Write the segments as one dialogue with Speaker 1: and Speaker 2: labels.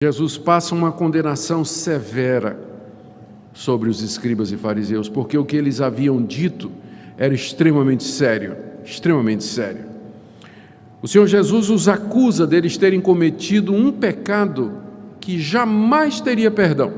Speaker 1: Jesus passa uma condenação severa sobre os escribas e fariseus, porque o que eles haviam dito era extremamente sério, extremamente sério. O Senhor Jesus os acusa deles terem cometido um pecado que jamais teria perdão.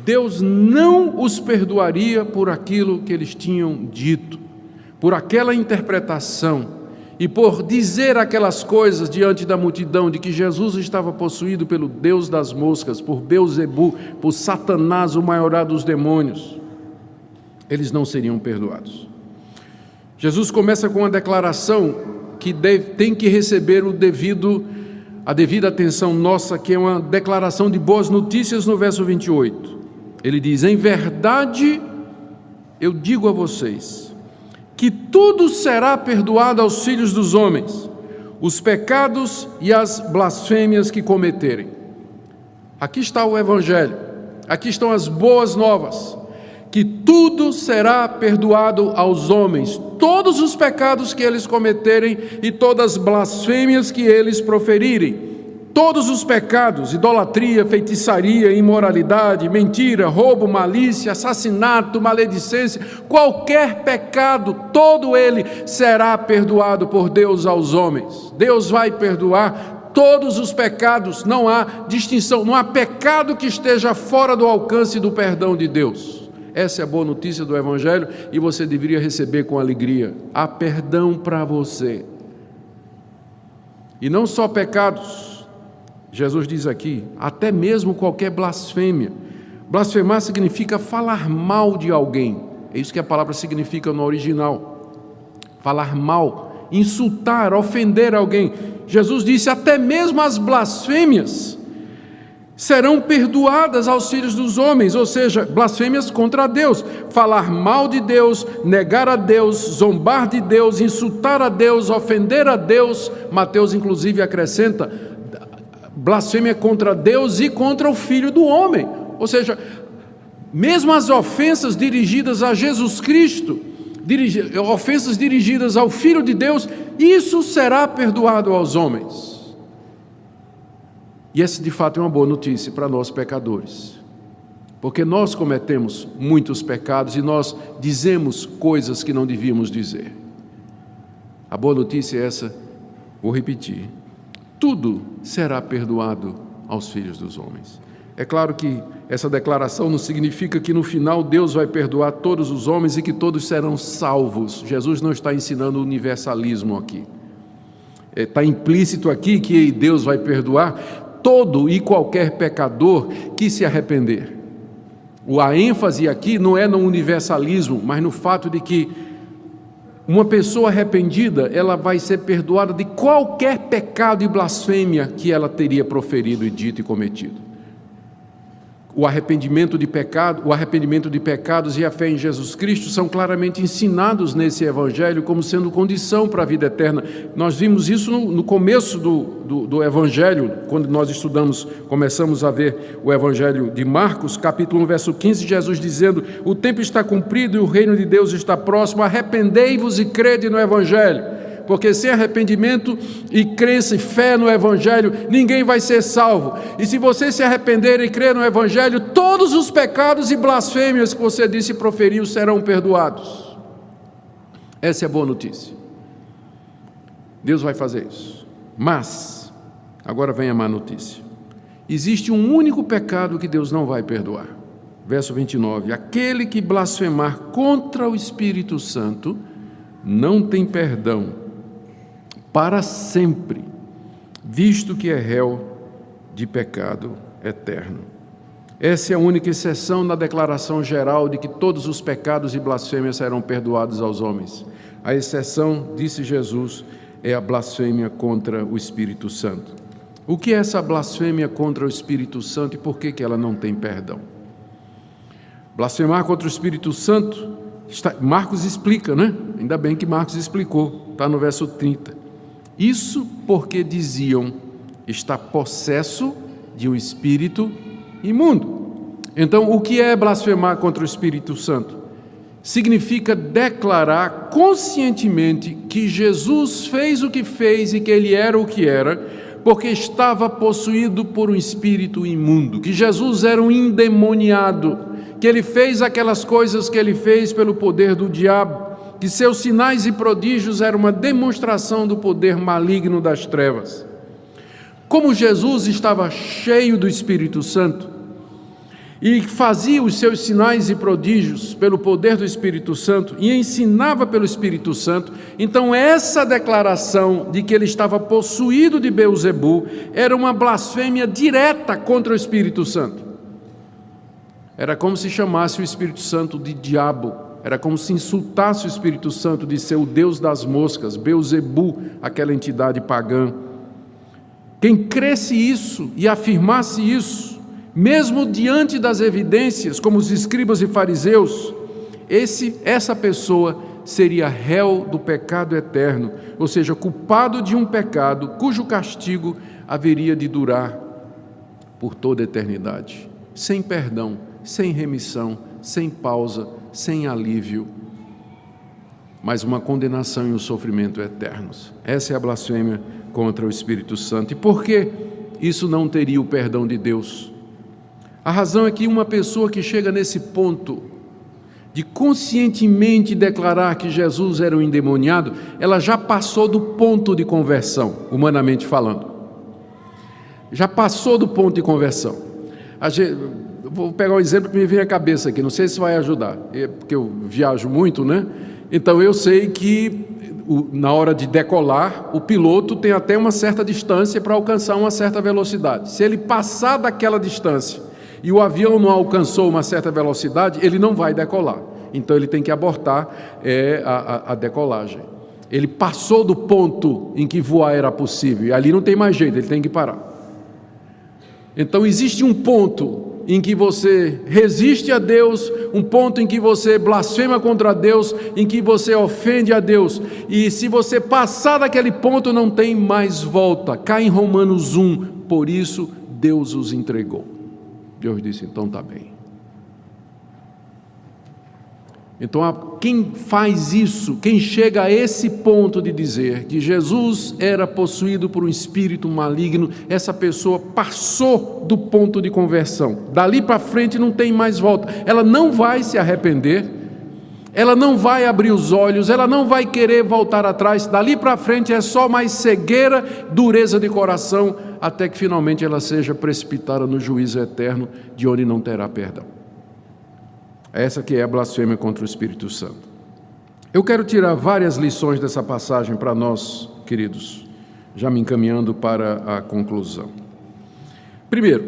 Speaker 1: Deus não os perdoaria por aquilo que eles tinham dito, por aquela interpretação, e por dizer aquelas coisas diante da multidão, de que Jesus estava possuído pelo Deus das moscas, por Beelzebu, por Satanás, o maior dos demônios. Eles não seriam perdoados. Jesus começa com uma declaração que tem que receber a devida atenção nossa, que é uma declaração de boas notícias no verso 28. Ele diz: em verdade eu digo a vocês, que tudo será perdoado aos filhos dos homens, os pecados e as blasfêmias que cometerem. Aqui está o Evangelho, aqui estão as boas novas, que tudo será perdoado aos homens, todos os pecados que eles cometerem e todas as blasfêmias que eles proferirem. Todos os pecados, idolatria, feitiçaria, imoralidade, mentira, roubo, malícia, assassinato, maledicência, qualquer pecado, todo ele será perdoado por Deus aos homens. Deus vai perdoar todos os pecados, não há distinção, não há pecado que esteja fora do alcance do perdão de Deus. Essa é a boa notícia do Evangelho e você deveria receber com alegria. Há perdão para você. E não só pecados. Jesus diz aqui, até mesmo qualquer blasfêmia. Blasfemar significa falar mal de alguém. É isso que a palavra significa no original. Falar mal, insultar, ofender alguém. Jesus disse, até mesmo as blasfêmias serão perdoadas aos filhos dos homens, ou seja, blasfêmias contra Deus. Falar mal de Deus, negar a Deus, zombar de Deus, insultar a Deus, ofender a Deus. Mateus inclusive acrescenta, blasfêmia contra Deus e contra o Filho do Homem. Ou seja, mesmo as ofensas dirigidas a Jesus Cristo, ofensas dirigidas ao Filho de Deus, isso será perdoado aos homens. E essa de fato é uma boa notícia para nós pecadores, porque nós cometemos muitos pecados e nós dizemos coisas que não devíamos dizer. A boa notícia é essa, vou repetir: tudo será perdoado aos filhos dos homens. É claro que essa declaração não significa que no final Deus vai perdoar todos os homens e que todos serão salvos. Jesus não está ensinando universalismo aqui. Está implícito aqui que Deus vai perdoar todo e qualquer pecador que se arrepender. A ênfase aqui não é no universalismo, mas no fato de que uma pessoa arrependida, ela vai ser perdoada de qualquer pecado e blasfêmia que ela teria proferido e dito e cometido. O arrependimento de pecados e a fé em Jesus Cristo são claramente ensinados nesse Evangelho como sendo condição para a vida eterna. Nós vimos isso no começo do Evangelho, quando nós começamos a ver o Evangelho de Marcos, capítulo 1, verso 15, Jesus dizendo: o tempo está cumprido e o reino de Deus está próximo, arrependei-vos e crede no Evangelho. Porque sem arrependimento e crença e fé no Evangelho, ninguém vai ser salvo. E se você se arrepender e crer no Evangelho, todos os pecados e blasfêmias que você disse e proferiu serão perdoados. Essa é a boa notícia. Deus vai fazer isso. Mas, agora vem a má notícia. Existe um único pecado que Deus não vai perdoar. Verso 29. Aquele que blasfemar contra o Espírito Santo não tem perdão para sempre, visto que é réu de pecado eterno. Essa é a única exceção na declaração geral de que todos os pecados e blasfêmias serão perdoados aos homens. A exceção, disse Jesus, é a blasfêmia contra o Espírito Santo. O que é essa blasfêmia contra o Espírito Santo e por que ela não tem perdão? Blasfemar contra o Espírito Santo, Marcos explica, né? Ainda bem que Marcos explicou, está no verso 30. Isso porque diziam, está possesso de um espírito imundo. Então, o que é blasfemar contra o Espírito Santo? Significa declarar conscientemente que Jesus fez o que fez e que ele era o que era, porque estava possuído por um espírito imundo, que Jesus era um endemoniado, que ele fez aquelas coisas que ele fez pelo poder do diabo, que seus sinais e prodígios eram uma demonstração do poder maligno das trevas. Como Jesus estava cheio do Espírito Santo e fazia os seus sinais e prodígios pelo poder do Espírito Santo e ensinava pelo Espírito Santo, então essa declaração de que ele estava possuído de Beelzebu era uma blasfêmia direta contra o Espírito Santo. Era como se chamasse o Espírito Santo de diabo, era como se insultasse o Espírito Santo de ser o Deus das moscas, Beelzebu, aquela entidade pagã. Quem cresce isso e afirmasse isso, mesmo diante das evidências, como os escribas e fariseus, essa pessoa seria réu do pecado eterno, ou seja, culpado de um pecado cujo castigo haveria de durar por toda a eternidade, sem perdão, sem remissão, sem pausa, sem alívio, mas uma condenação e um sofrimento eternos. Essa é a blasfêmia contra o Espírito Santo. E por que isso não teria o perdão de Deus? A razão é que uma pessoa que chega nesse ponto de conscientemente declarar que Jesus era um endemoniado, ela já passou do ponto de conversão, humanamente falando. Já passou do ponto de conversão. Vou pegar um exemplo que me vem à cabeça aqui, não sei se vai ajudar, porque eu viajo muito, né? Então eu sei que na hora de decolar, o piloto tem até uma certa distância para alcançar uma certa velocidade. Se ele passar daquela distância e o avião não alcançou uma certa velocidade, ele não vai decolar. Então ele tem que abortar a decolagem. Ele passou do ponto em que voar era possível, e ali não tem mais jeito, ele tem que parar. Então existe um ponto em que você resiste a Deus, um ponto em que você blasfema contra Deus, em que você ofende a Deus, e se você passar daquele ponto não tem mais volta. Cai em Romanos 1, por isso Deus os entregou. Deus disse, então está bem. Então quem faz isso, quem chega a esse ponto de dizer que Jesus era possuído por um espírito maligno, essa pessoa passou do ponto de conversão. Dali para frente não tem mais volta. Ela não vai se arrepender, ela não vai abrir os olhos, ela não vai querer voltar atrás. Dali para frente é só mais cegueira, dureza de coração, até que finalmente ela seja precipitada no juízo eterno, de onde não terá perdão. Essa que é a blasfêmia contra o Espírito Santo. Eu quero tirar várias lições dessa passagem para nós, queridos, já me encaminhando para a conclusão. Primeiro,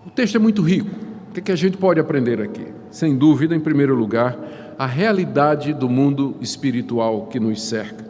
Speaker 1: o texto é muito rico. O que a gente pode aprender aqui? Sem dúvida, em primeiro lugar, a realidade do mundo espiritual que nos cerca.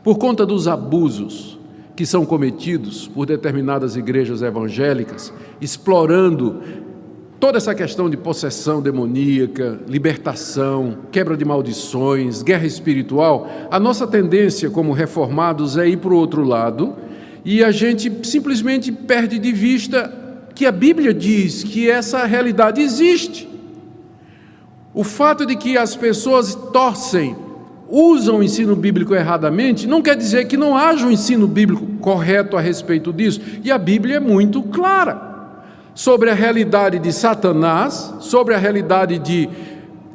Speaker 1: Por conta dos abusos que são cometidos por determinadas igrejas evangélicas, explorando toda essa questão de possessão demoníaca, libertação, quebra de maldições, guerra espiritual, a nossa tendência como reformados é ir para o outro lado e a gente simplesmente perde de vista que a Bíblia diz que essa realidade existe. O fato de que as pessoas usam o ensino bíblico erradamente, não quer dizer que não haja um ensino bíblico correto a respeito disso, e a Bíblia é muito clara sobre a realidade de Satanás, sobre a realidade de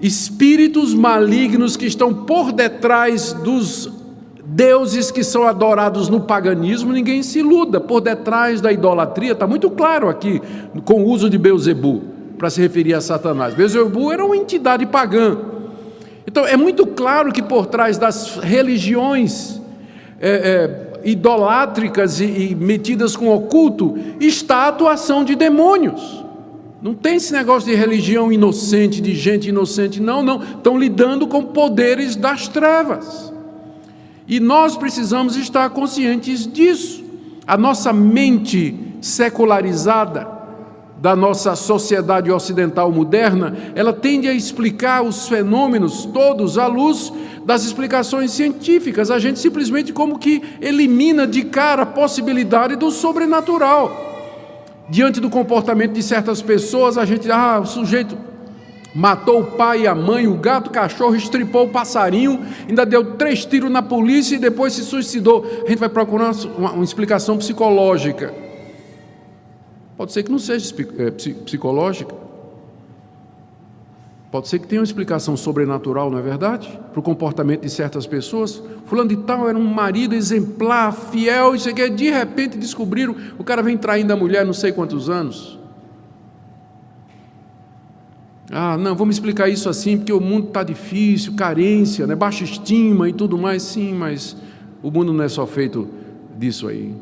Speaker 1: espíritos malignos que estão por detrás dos deuses que são adorados no paganismo. Ninguém se iluda, por detrás da idolatria, está muito claro aqui, com o uso de Beelzebu, para se referir a Satanás. Beelzebu era uma entidade pagã. Então é muito claro que por trás das religiões idolátricas e metidas com oculto, está a atuação de demônios. Não tem esse negócio de religião inocente, de gente inocente, não. Estão lidando com poderes das trevas. E nós precisamos estar conscientes disso. A nossa mente secularizada, da nossa sociedade ocidental moderna, ela tende a explicar os fenômenos todos à luz das explicações científicas. A gente simplesmente como que elimina de cara a possibilidade do sobrenatural. Diante do comportamento de certas pessoas, a gente, o sujeito Matou o pai e a mãe, o gato, o cachorro, estripou o passarinho, ainda deu 3 tiros na polícia e depois se suicidou. A gente vai procurar uma explicação psicológica. Pode ser que não seja psicológica. Pode ser que tenha uma explicação sobrenatural, não é verdade? Para o comportamento de certas pessoas. Fulano de tal era um marido exemplar, fiel, isso aqui, de repente descobriram, o cara vem traindo a mulher não sei quantos anos. Ah, não, vamos explicar isso assim, porque o mundo está difícil, carência, né? Baixa estima e tudo mais. Sim, mas o mundo não é só feito disso aí.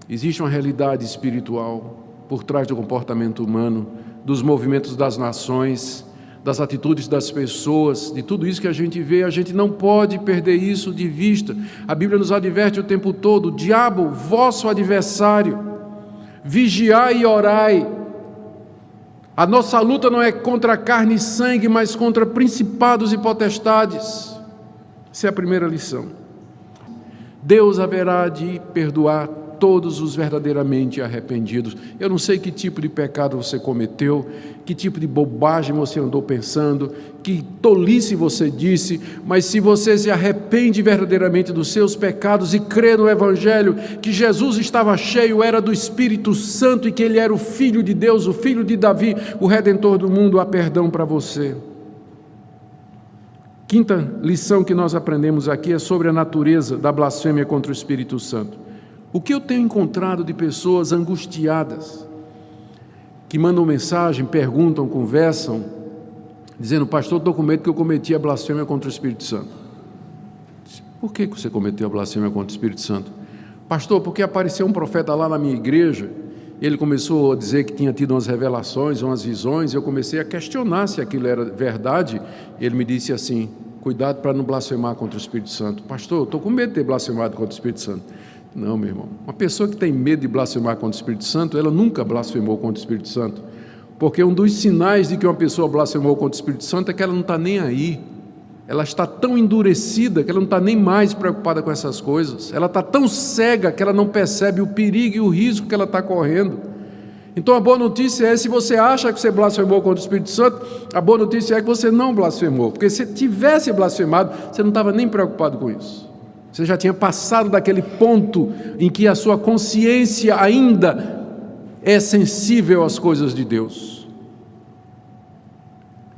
Speaker 1: Existe uma realidade espiritual por trás do comportamento humano, dos movimentos das nações, das atitudes das pessoas, de tudo isso que a gente vê. A gente não pode perder isso de vista. A Bíblia nos adverte o tempo todo: diabo, vosso adversário, vigiai e orai. A nossa luta não é contra carne e sangue, mas contra principados e potestades. Essa é a primeira lição. Deus haverá de perdoar todos os verdadeiramente arrependidos. Eu não sei que tipo de pecado você cometeu, que tipo de bobagem você andou pensando, que tolice você disse, mas se você se arrepende verdadeiramente dos seus pecados e crê no Evangelho, que Jesus estava cheio, era do Espírito Santo e que Ele era o Filho de Deus, o Filho de Davi, o Redentor do mundo, há perdão para você. Quinta lição que nós aprendemos aqui é sobre a natureza da blasfêmia contra o Espírito Santo. O que eu tenho encontrado de pessoas angustiadas, que mandam mensagem, perguntam, conversam, dizendo: pastor, estou com medo que eu cometi a blasfêmia contra o Espírito Santo. Por que você cometeu a blasfêmia contra o Espírito Santo? Pastor, porque apareceu um profeta lá na minha igreja, ele começou a dizer que tinha tido umas revelações, umas visões, e eu comecei a questionar se aquilo era verdade. Ele me disse assim: cuidado para não blasfemar contra o Espírito Santo. Pastor, estou com medo de ter blasfemado contra o Espírito Santo. Não, meu irmão, uma pessoa que tem medo de blasfemar contra o Espírito Santo, ela nunca blasfemou contra o Espírito Santo, porque um dos sinais de que uma pessoa blasfemou contra o Espírito Santo é que ela não está nem aí, ela está tão endurecida que ela não está nem mais preocupada com essas coisas, ela está tão cega que ela não percebe o perigo e o risco que ela está correndo. Então a boa notícia é: se você acha que você blasfemou contra o Espírito Santo, a boa notícia é que você não blasfemou, porque se tivesse blasfemado, você não estava nem preocupado com isso. Você já tinha passado daquele ponto em que a sua consciência ainda é sensível às coisas de Deus.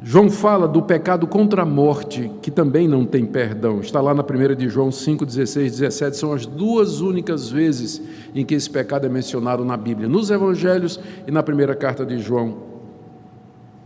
Speaker 1: João fala do pecado contra a morte, que também não tem perdão. Está lá na 1 de João 5, 16, 17. São as 2 únicas vezes em que esse pecado é mencionado na Bíblia, nos Evangelhos e na primeira carta de João.